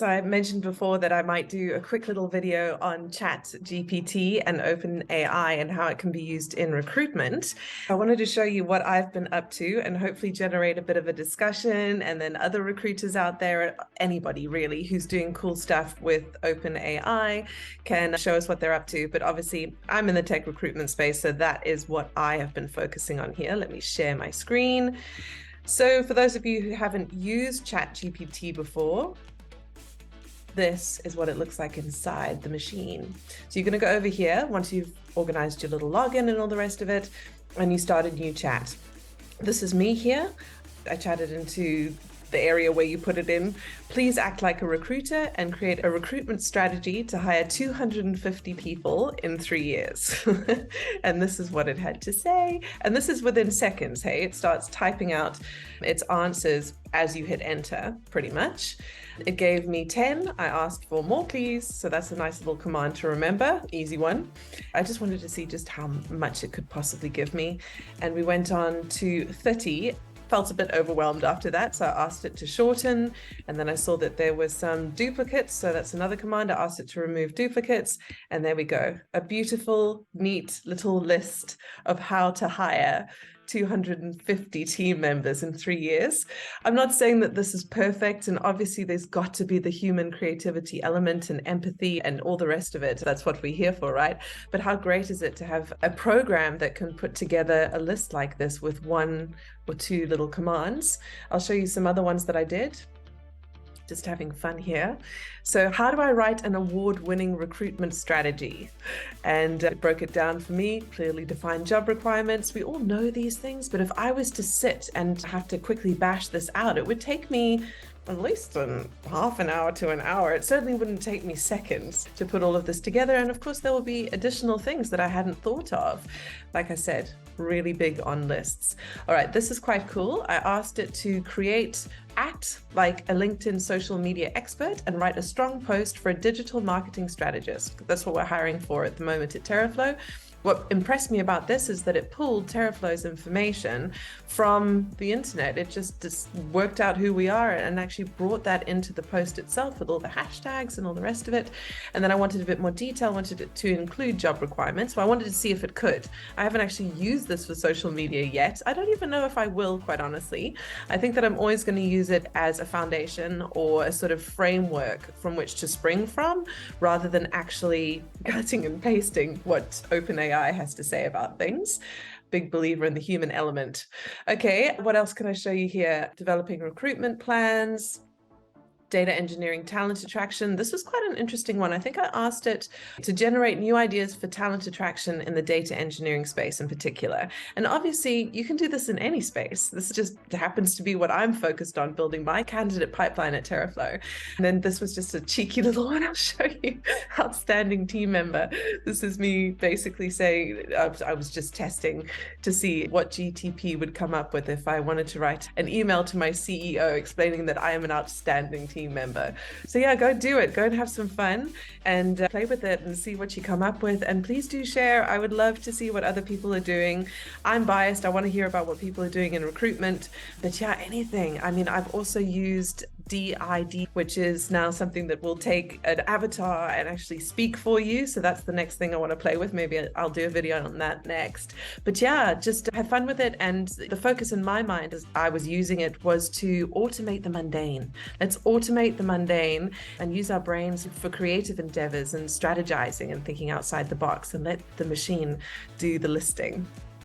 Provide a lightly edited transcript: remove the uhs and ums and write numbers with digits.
So I mentioned before that I might do a quick little video on ChatGPT and OpenAI and how it can be used in recruitment. I wanted to show you what I've been up to and hopefully generate a bit of a discussion, and then other recruiters out there, anybody really who's doing cool stuff with OpenAI can show us what they're up to. But obviously I'm in the tech recruitment space, so that is what I have been focusing on here. Let me share my screen. So for those of you who haven't used ChatGPT before, this is what it looks like inside the machine. So you're going to go over here once you've organized your little login and all the rest of it, and you start a new chat. This is me here. I chatted into the area where you put it in. Please act like a recruiter and create a recruitment strategy to hire 250 people in 3 years. And this is what it had to say. And this is within seconds. Hey, it starts typing out its answers as you hit enter, pretty much. It gave me 10. I asked for more, please. So that's a nice little command to remember. Easy one. I just wanted to see just how much it could possibly give me. And we went on to 30. Felt a bit overwhelmed after that, so I asked it to shorten, and then I saw that there were some duplicates, so that's another command. I asked it to remove duplicates, and there we go. A beautiful, neat little list of how to hire 250 team members in 3 years. I'm not saying that this is perfect, and obviously there's got to be the human creativity element and empathy and all the rest of it. That's what we're here for, right? But how great is it to have a program that can put together a list like this with 1 or 2 little commands? I'll show you some other ones that I did. Just having fun here. So how do I write an award-winning recruitment strategy? And it broke it down for me, clearly defined job requirements. We all know these things, but if I was to sit and have to quickly bash this out, it would take me at least half an hour to an hour. It certainly wouldn't take me seconds to put all of this together. And of course, there will be additional things that I hadn't thought of. Like I said, really big on lists. All right, this is quite cool. I asked it to act like a LinkedIn social media expert and write a strong post for a digital marketing strategist. That's what we're hiring for at the moment at TerraFlow. What impressed me about this is that it pulled TerraFlow's information from the internet. It just worked out who we are and actually brought that into the post itself with all the hashtags and all the rest of it. And then I wanted a bit more detail, wanted it to include job requirements. So I wanted to see if it could. I haven't actually used this for social media yet. I don't even know if I will, quite honestly. I think that I'm always going to use it as a foundation or a sort of framework from which to spring from, rather than actually cutting and pasting what OpenAI has to say about things. Big believer in the human element. Okay, what else can I show you here? Developing recruitment plans, data engineering, talent attraction. This was quite an interesting one. I think I asked it to generate new ideas for talent attraction in the data engineering space in particular. And obviously you can do this in any space. This just happens to be what I'm focused on, building my candidate pipeline at TerraFlow. And then this was just a cheeky little one. I'll show you. Outstanding team member. This is me basically saying, I was just testing to see what GTP would come up with if I wanted to write an email to my CEO explaining that I am an outstanding team member. So yeah, go do it. Go and have some fun and play with it and see what you come up with. And please do share. I would love to see what other people are doing. I'm biased. I want to hear about what people are doing in recruitment. But yeah, anything. I mean, I've also used DID, which is now something that will take an avatar and actually speak for you. So that's the next thing I want to play with. Maybe I'll do a video on that next. But yeah, just have fun with it. And the focus in my mind as I was using it was to automate the mundane. Let's automate the mundane and use our brains for creative endeavors and strategizing and thinking outside the box, and let the machine do the listing.